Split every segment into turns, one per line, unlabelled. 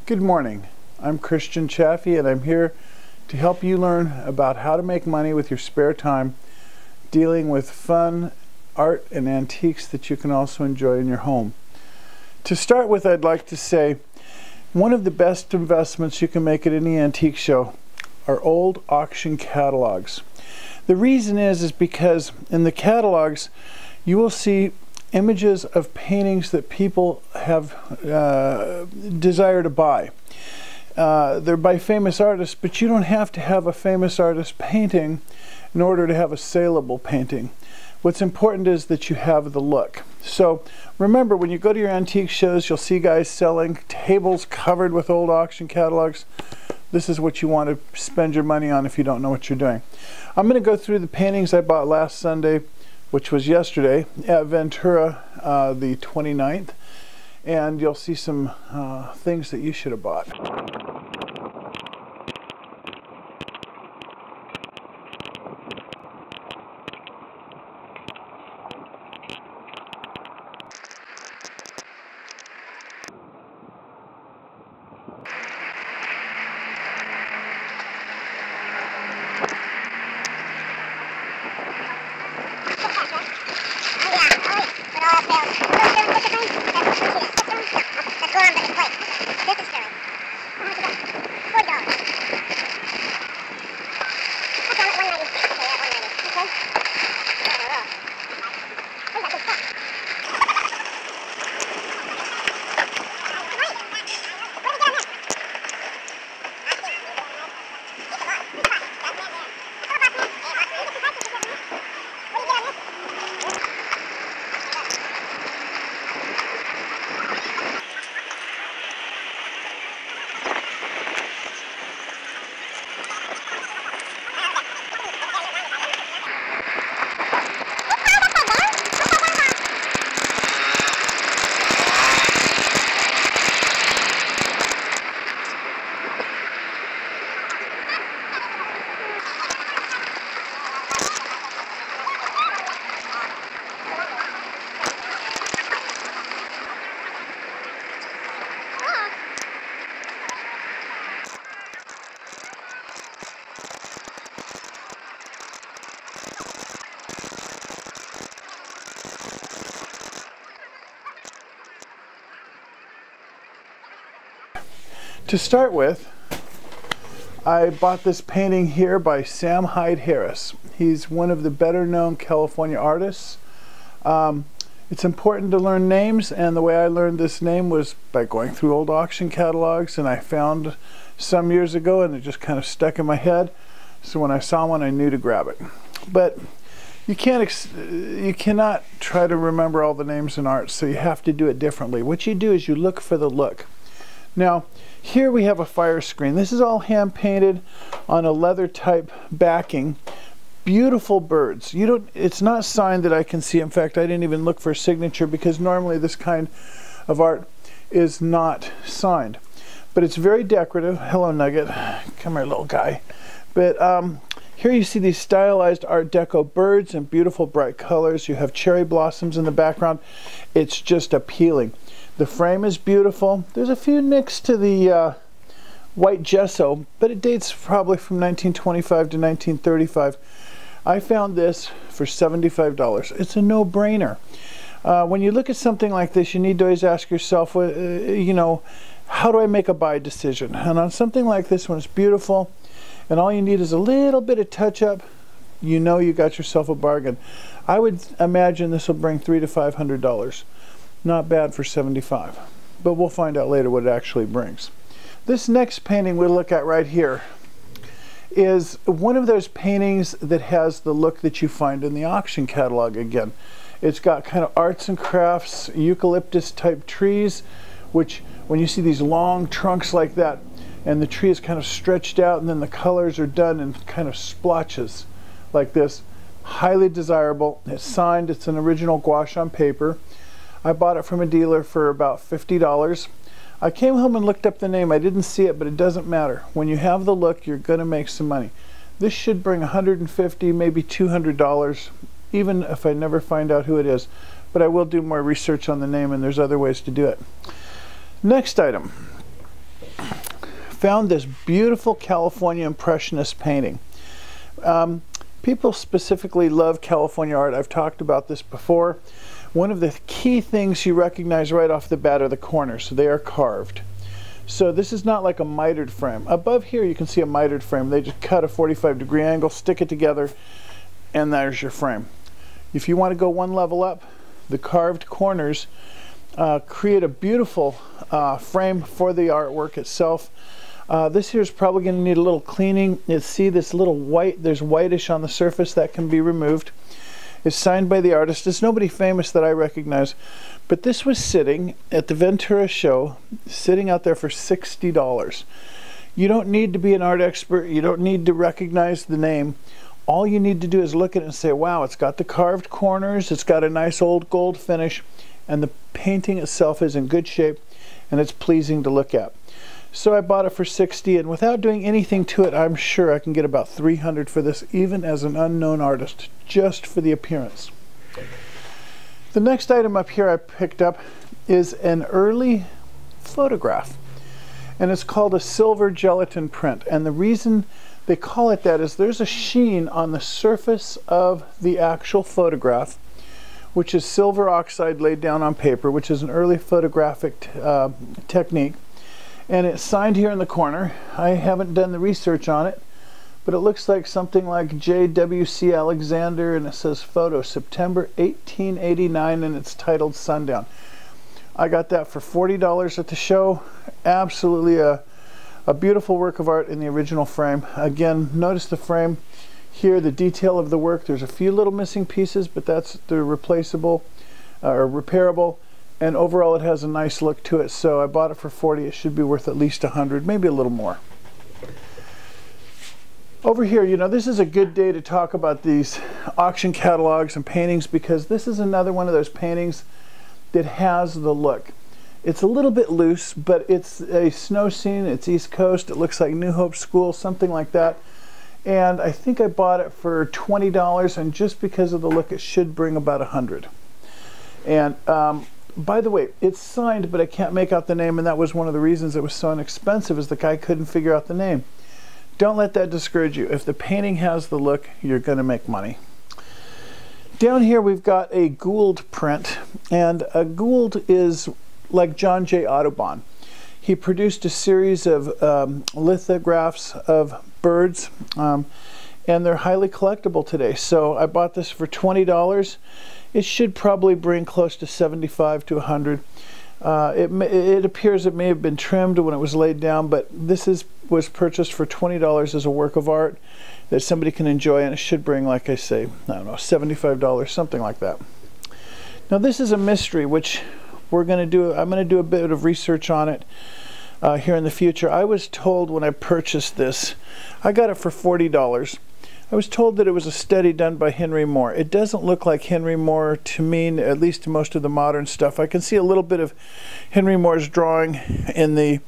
Good morning. I'm Christian Chaffee, and I'm here to help you learn about how to make money with your spare time dealing with fun art and antiques that you can also enjoy in your home. To start with, I'd like to say one of the best investments you can make at any antique show are old auction catalogs. The reason is because in the catalogs you will see images of paintings that people have desire to buy. They're by famous artists, but you don't have to have a famous artist painting in order to have a saleable painting. What's important is that you have the look. So remember, when you go to your antique shows, you'll see guys selling tables covered with old auction catalogs. This is what you want to spend your money on if you don't know what you're doing. I'm going to go through the paintings I bought last Sunday, which was yesterday, at Ventura the 29th, and you'll see some things that you should have bought. To start with, I bought this painting here by Sam Hyde Harris. He's one of the better known California artists. It's important to learn names, and the way I learned this name was by going through old auction catalogs, and I found some years ago and it just kind of stuck in my head. So when I saw one, I knew to grab it. But you cannot try to remember all the names in art, so you have to do it differently. What you do is you look for the look. Now, here we have a fire screen. This is all hand painted on a leather type backing. Beautiful birds. It's not signed that I can see. In fact, I didn't even look for a signature because normally this kind of art is not signed. But it's very decorative. Hello, Nugget. Come here, little guy. But here you see these stylized Art Deco birds in beautiful bright colors. You have cherry blossoms in the background. It's just appealing. The frame is beautiful. There's a few nicks to the white gesso, but it dates probably from 1925 to 1935. I found this for $75. It's a no-brainer. When you look at something like this, you need to always ask yourself, you know, how do I make a buy decision? And on something like this, when it's beautiful, and all you need is a little bit of touch-up, you know you got yourself a bargain. I would imagine this will bring $300 to $500. Not bad for $75, but we'll find out later what it actually brings. This next painting we'll look at right here is one of those paintings that has the look that you find in the auction catalog again. It's got kind of arts and crafts, eucalyptus type trees, which when you see these long trunks like that, and the tree is kind of stretched out and then the colors are done in kind of splotches like this, highly desirable. It's signed, it's an original gouache on paper. I bought it from a dealer for about $50. I came home and looked up the name. I didn't see it, but it doesn't matter. When you have the look, you're going to make some money. This should bring $150, maybe $200, even if I never find out who it is. But I will do more research on the name, and there's other ways to do it. Next item. found this beautiful California Impressionist painting. People specifically love California art. I've talked about this before. One of the key things you recognize right off the bat are the corners. They are carved. So this is not like a mitered frame. Above here you can see a mitered frame. They just cut a 45-degree angle, stick it together, and there's your frame. If you want to go one level up, the carved corners create a beautiful frame for the artwork itself. This here is probably going to need a little cleaning. You see this little white, there's whitish on the surface that can be removed. It's signed by the artist. There's nobody famous that I recognize, but this was sitting at the Ventura show, sitting out there for $60. You don't need to be an art expert. You don't need to recognize the name. All you need to do is look at it and say, wow, it's got the carved corners, it's got a nice old gold finish, and the painting itself is in good shape, and it's pleasing to look at. So I bought it for $60, and without doing anything to it, I'm sure I can get about $300 for this, even as an unknown artist, just for the appearance. The next item up here I picked up is an early photograph, and it's called a silver gelatin print. And the reason they call it that is there's a sheen on the surface of the actual photograph, which is silver oxide laid down on paper, which is an early photographic technique. And it's signed here in the corner. I haven't done the research on it, but it looks like something like J.W.C. Alexander, and it says photo September 1889, and it's titled Sundown. I got that for $40 at the show. Absolutely a beautiful work of art in the original frame. Again, notice the frame here, the detail of the work. There's a few little missing pieces, but they're replaceable or repairable. And overall it has a nice look to it, so I bought it for $40. It should be worth at least $100, maybe a little more. Over here, you know, this is a good day to talk about these auction catalogs and paintings, because this is another one of those paintings that has the look. It's a little bit loose, but it's a snow scene, it's East Coast, it looks like New Hope School, something like that. And I think I bought it for $20, and just because of the look it should bring about $100. And by the way, it's signed, but I can't make out the name, and that was one of the reasons it was so inexpensive, is the guy couldn't figure out the name. Don't let that discourage you. If the painting has the look, you're going to make money. Down here we've got a Gould print, and a Gould is like John J. Audubon. He produced a series of lithographs of birds, and they're highly collectible today. So I bought this for $20. It should probably bring close to $75 to $100. It appears it may have been trimmed when it was laid down, but this was purchased for $20 as a work of art that somebody can enjoy, and it should bring, like I say, I don't know, $75, something like that. Now this is a mystery, which I'm going to do a bit of research on it here in the future. I was told when I purchased this, I got it for $40. I was told that it was a study done by Henry Moore. It doesn't look like Henry Moore to me, at least to most of the modern stuff. I can see a little bit of Henry Moore's drawing in the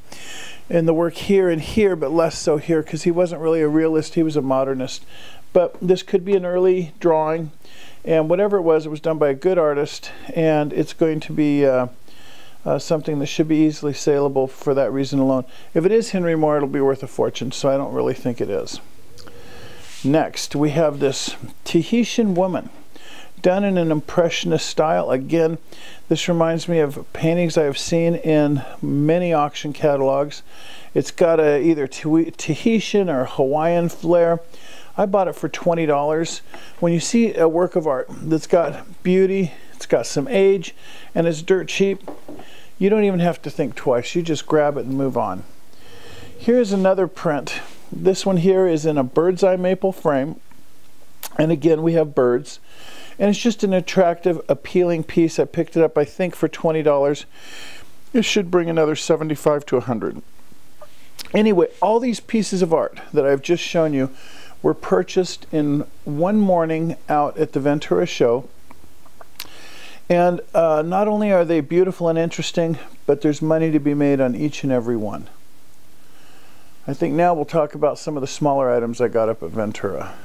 work here and here, but less so here, because he wasn't really a realist, he was a modernist. But this could be an early drawing, and whatever it was done by a good artist, and it's going to be something that should be easily saleable for that reason alone. If it is Henry Moore, it'll be worth a fortune, so I don't really think it is. Next, we have this Tahitian woman done in an impressionist style. Again, this reminds me of paintings I have seen in many auction catalogs. It's got either Tahitian or Hawaiian flair. I bought it for $20. When you see a work of art that's got beauty, it's got some age, and it's dirt cheap, you don't even have to think twice. You just grab it and move on. Here's another print. This one here is in a bird's eye maple frame, and again we have birds, and it's just an attractive, appealing piece. I picked it up, I think, for $20. It should bring another $75 to $100. Anyway, all these pieces of art that I've just shown you were purchased in one morning out at the Ventura show, and not only are they beautiful and interesting, but there's money to be made on each and every one. I think now we'll talk about some of the smaller items I got up at Ventura.